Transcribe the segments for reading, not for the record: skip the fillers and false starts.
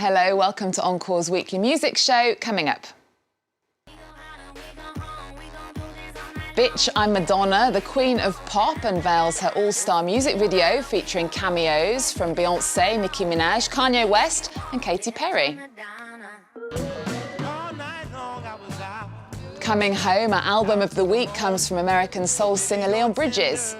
Hello, welcome to Encore's weekly music show. Coming up. Bitch, I'm Madonna, the queen of pop, unveils her all-star music video featuring cameos from Beyoncé, Nicki Minaj, Kanye West and Katy Perry. Coming home, our album of the week comes from American soul singer Leon Bridges.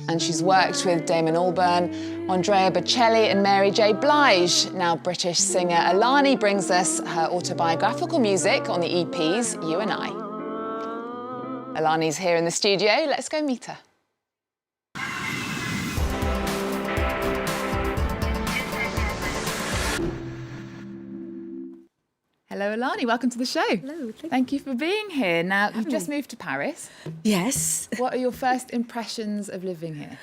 And she's worked with Damon Albarn, Andrea, Bocelli and Mary J. Blige. Now British singer Ala.Ni brings us her autobiographical music on the EP's You and I. Ala.Ni's here in the studio. Let's go meet her. Hello, Ala.Ni. Welcome to the show. Hello. Thank you for being here. Now, you've just moved to Paris. Yes. What are your first impressions of living here?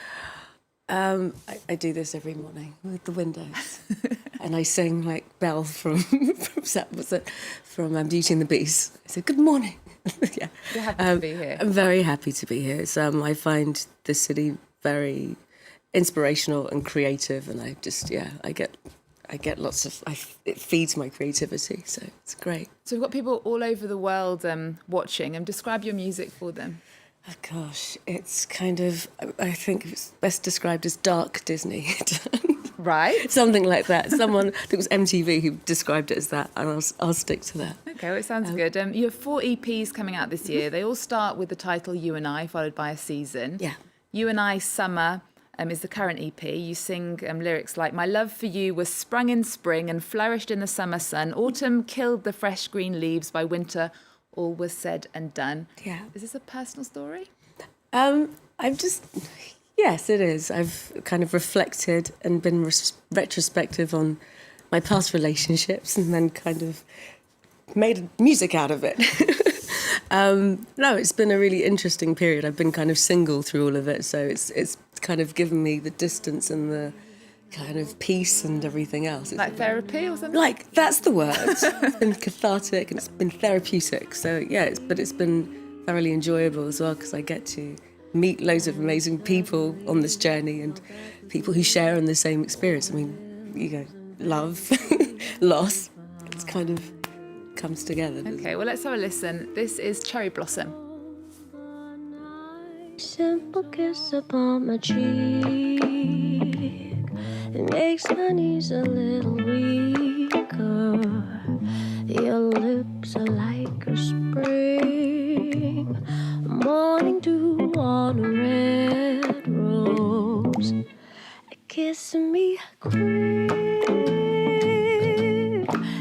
I do this every morning with the windows, and I sing like Belle from Beauty and the Beast. I say good morning. Yeah. You're happy to be here. I'm very happy to be here. I find the city very inspirational and creative, and I get lots of, it feeds my creativity, so it's great. So we've got people all over the world watching, and describe your music for them. Oh gosh, it's kind of, I think it's best described as dark Disney. Right. Something like that. Someone, I think it was MTV who described it as that, and I'll stick to that. Okay, well, it sounds good. You have 4 EPs coming out this year. They all start with the title You and I, followed by a season. Yeah. You and I Summer is the current EP. You sing lyrics like, my love for you was sprung in spring and flourished in the summer sun. Autumn killed the fresh green leaves, by winter all was said and done. Yeah. Is this a personal story? Yes, it is. I've kind of reflected and been retrospective on my past relationships and then kind of made music out of it. No, it's been a really interesting period. I've been kind of single through all of it, so it's kind of given me the distance and the kind of peace and everything else. Like therapy or something? Like, that's the word. It's been cathartic and it's been therapeutic. So yeah, but it's been thoroughly enjoyable as well, because I get to meet loads of amazing people on this journey and people who share in the same experience. I mean, love, loss, it's kind of comes together. Okay, well, let's have a listen. This is Cherry Blossom. Simple kiss upon my cheek, it makes my knees a little weaker. Your lips are like a spring, morning dew on a red rose, kissing me quick,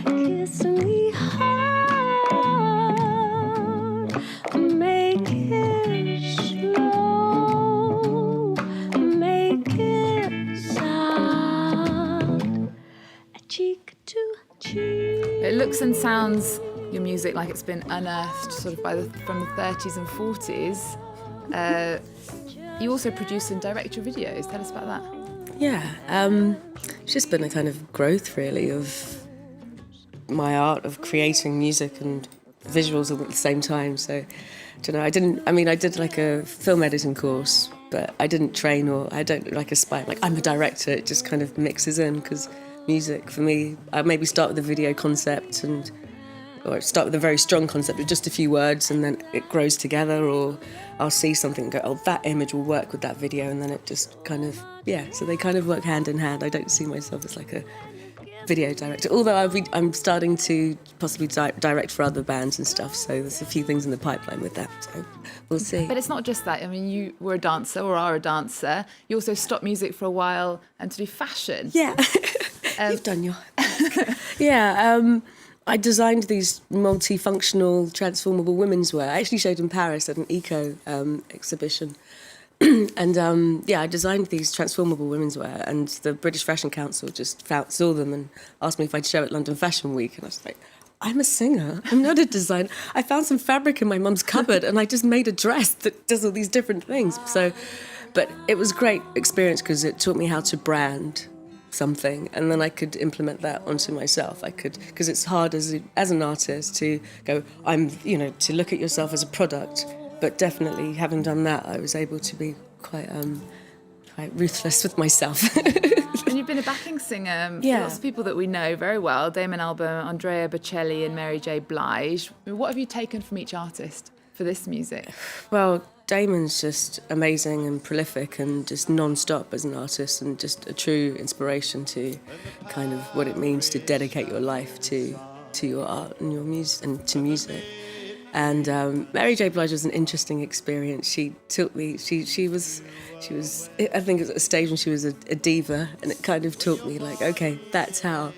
kissing me hard, make it slow, make it sound, a cheek to cheek. It looks and sounds, your music, like it's been unearthed sort of from the 30s and 40s. You also produce and direct your videos. Tell us about that. Yeah, it's just been a kind of growth, really, of my art of creating music and visuals all at the same time. So, I don't know, I did like a film editing course, but I didn't train, or I don't aspire, like I'm a director. It just kind of mixes in, because music, for me, I maybe start with a video concept or start with a very strong concept with just a few words, and then it grows together, or I'll see something and go, oh, that image will work with that video, and then it just kind of, so they kind of work hand in hand. I don't see myself as like a video director, although I'm starting to possibly direct for other bands and stuff, so there's a few things in the pipeline with that, so we'll see. But it's not just that. I mean, you were a dancer, or are a dancer. You also stopped music for a while and to do fashion. Yeah. You've done your Yeah, I designed these multifunctional, transformable women's wear. I actually showed in Paris at an eco exhibition. And I designed these transformable women's wear, and the British Fashion Council just saw them and asked me if I'd show at London Fashion Week. And I was like, I'm a singer, I'm not a designer. I found some fabric in my mum's cupboard and I just made a dress that does all these different things. But it was a great experience because it taught me how to brand something, and then I could implement that onto myself. Because it's hard as an artist to go, to look at yourself as a product, but definitely having done that, I was able to be quite quite ruthless with myself. And you've been a backing singer for lots of people that we know very well, Damon Albarn, Andrea Bocelli and Mary J. Blige. What have you taken from each artist for this music? Well, Damon's just amazing and prolific and just non-stop as an artist, and just a true inspiration to kind of what it means to dedicate your life to your art and your music and to music. And Mary J. Blige was an interesting experience. She taught me. She was. I think it was at a stage when she was a diva, and it kind of taught me like, okay, that's how.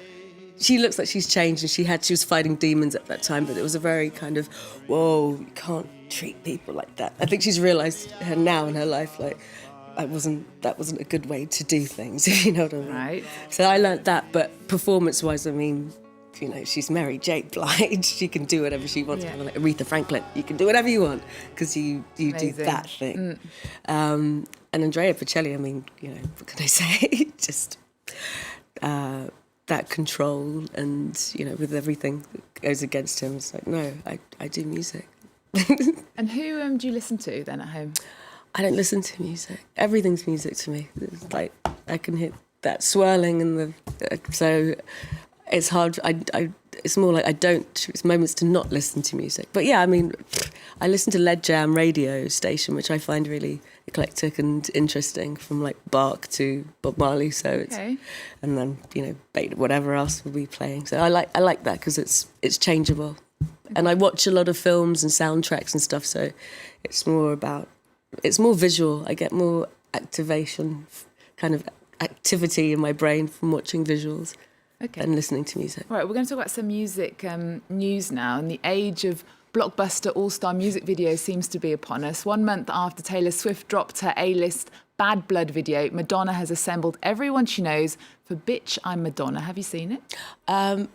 She looks like she's changed, and she was fighting demons at that time, but it was a very kind of, whoa, you can't treat people like that. I think she's realised now in her life, like, that wasn't a good way to do things, if you know what I mean. Right. So I learnt that, but performance-wise, I mean, you know, she's Mary J. Blige. She can do whatever she wants. Kind of like Aretha Franklin. You can do whatever you want because you do that thing. And Andrea Bocelli, I mean, you know, what can I say? Just that control, and, you know, with everything that goes against him, it's like, no, I do music. And who do you listen to then at home? I don't listen to music. Everything's music to me. It's like I can hit that swirling and so it's hard. It's more like I don't. It's moments to not listen to music. But yeah, I mean, I listen to Lead Jam radio station, which I find really eclectic and interesting, from like Bach to Bob Marley. So it's and then, you know, whatever else will be playing. So I like that because it's changeable. And I watch a lot of films and soundtracks and stuff. So it's more visual. I get more activation, kind of activity in my brain from watching visuals. And listening to music. Right, we're going to talk about some music news now. And the age of blockbuster all-star music videos seems to be upon us. 1 month after Taylor Swift dropped her A-list Bad Blood video, Madonna has assembled everyone she knows for Bitch, I'm Madonna. Have you seen it?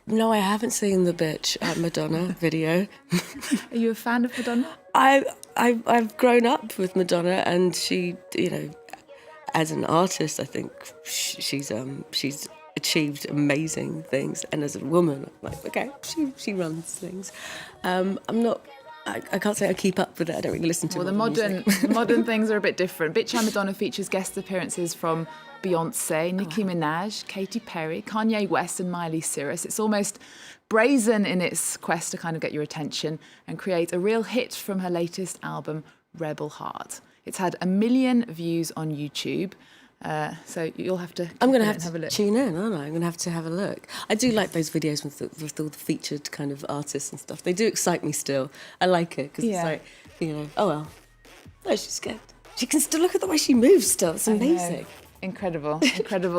No, I haven't seen the Bitch, I'm Madonna video. Are you a fan of Madonna? I've grown up with Madonna, and she, you know, as an artist, I think she's achieved amazing things, and as a woman, I'm like, okay, she runs things. I can't say I keep up with it. I don't really listen to. Well, the modern things are a bit different. Bitch, I'm Madonna features guest appearances from Beyonce, Nicki Minaj, Katy Perry, Kanye West, and Miley Cyrus. It's almost brazen in its quest to kind of get your attention and create a real hit from her latest album, Rebel Heart. It's had 1 million views on YouTube. So you'll have to. I'm going to have a look. Tune in, aren't I? I'm going to have a look. I do like those videos with all the featured kind of artists and stuff. They do excite me still. I like it because it's like, you know, oh well, no, she's good. She can still look at the way she moves still. It's amazing. Incredible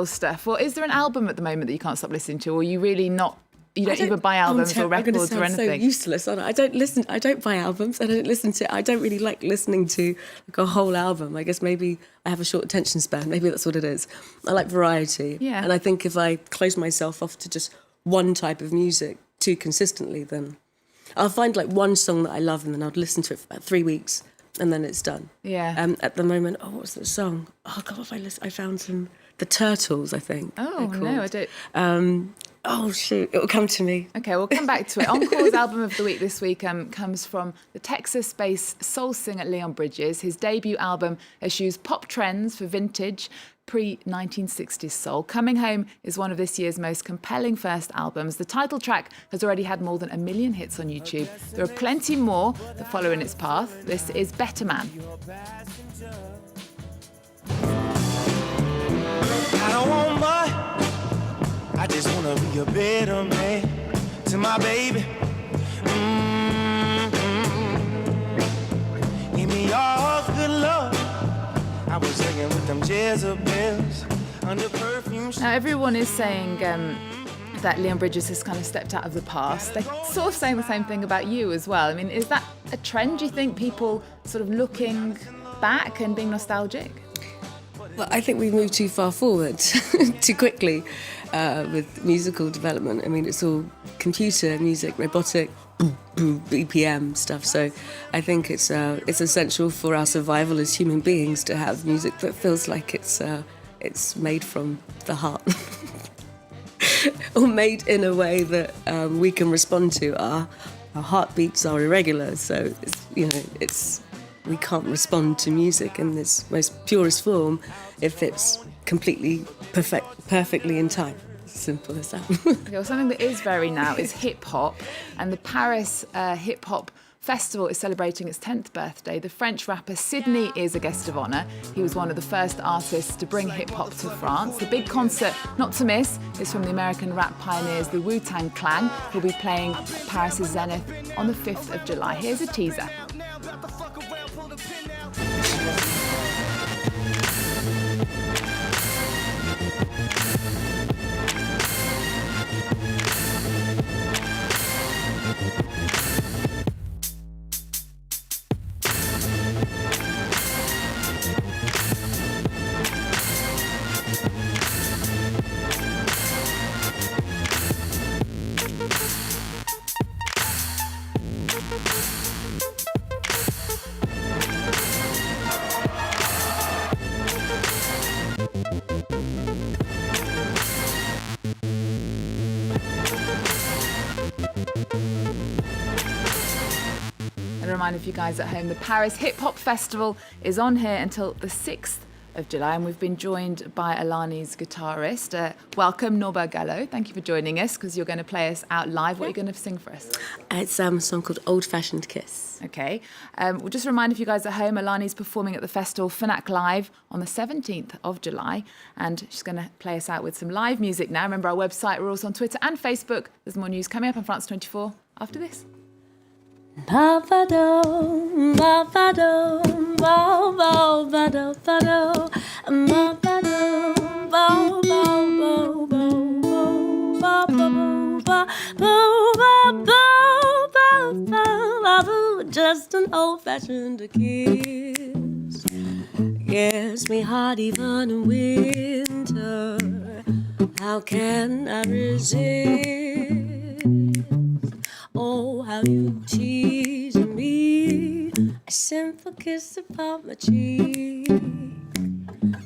stuff. Well, is there an album at the moment that you can't stop listening to, or are you really not? You don't even buy albums or records or anything. So useless, aren't I? I don't buy albums. I don't listen to. I don't really like listening to like a whole album. I guess maybe I have a short attention span. Maybe that's what it is. I like variety. Yeah. And I think if I close myself off to just one type of music too consistently, then I'll find like one song that I love, and then I'll listen to it for about 3 weeks, and then it's done. Yeah. At the moment, what's the song? Oh God, I found the Turtles, I think. Oh no, I don't. Oh, shoot, it'll come to me. OK, we'll come back to it. Encore's album of the week this week comes from the Texas-based soul singer Leon Bridges. His debut album eschews pop trends for vintage, pre-1960s soul. Coming Home is one of this year's most compelling first albums. The title track has already had more than 1 million hits on YouTube. There are plenty more that follow in its path. This is Better Man. I don't want much. I just wanna be a better man to my baby. Give me all good love. I was hanging with them Jezebels under perfume. Now everyone is saying that Leon Bridges has kind of stepped out of the past. They're sort of saying the same thing about you as well. I mean, is that a trend? Do you think people sort of looking back and being nostalgic? Well, I think we've moved too far forward too quickly with musical development. I mean, it's all computer music, robotic, BPM stuff. So I think it's essential for our survival as human beings to have music that feels like it's made from the heart, or made in a way that we can respond to. Our heartbeats are irregular, so we can't respond to music in this most purest form if it's completely perfectly in time. Simple as that. Okay, well, something that is very now is hip-hop, and the Paris hip-hop festival is celebrating its 10th birthday. The French rapper Sydney is a guest of honour. He was one of the first artists to bring hip-hop to France. The big concert not to miss is from the American rap pioneers, the Wu-Tang Clan, who'll be playing at Paris' Zenith on the 5th of July. Here's a teaser. A reminder for you guys at home, the Paris Hip Hop Festival is on here until the 6th of July, and we've been joined by Ala.Ni's guitarist. Welcome, Norbert Gallo. Thank you for joining us, because you're going to play us out live. What are you going to sing for us? It's a song called Old Fashioned Kiss. Okay. We'll just remind you guys at home, Ala.Ni's performing at the festival Fnac Live on the 17th of July, and she's going to play us out with some live music now. Remember our website, we're also on Twitter and Facebook. There's more news coming up on France 24 after this. Ba-ba-do, ba-ba-do, ba-ba-do, ba-do, ba-do, ba-ba-do, ba-ba-do, ba-ba-do, ba-ba-do, just an old-fashioned kiss. Gets me hot even in winter. How can I resist? Oh, how you tease me. A simple kiss upon my cheek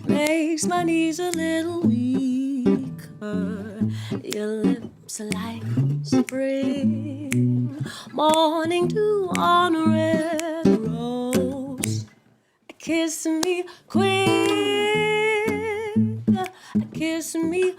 makes my knees a little weaker. Your lips are like spring, morning dew on a red rose. Kiss me quick, kiss me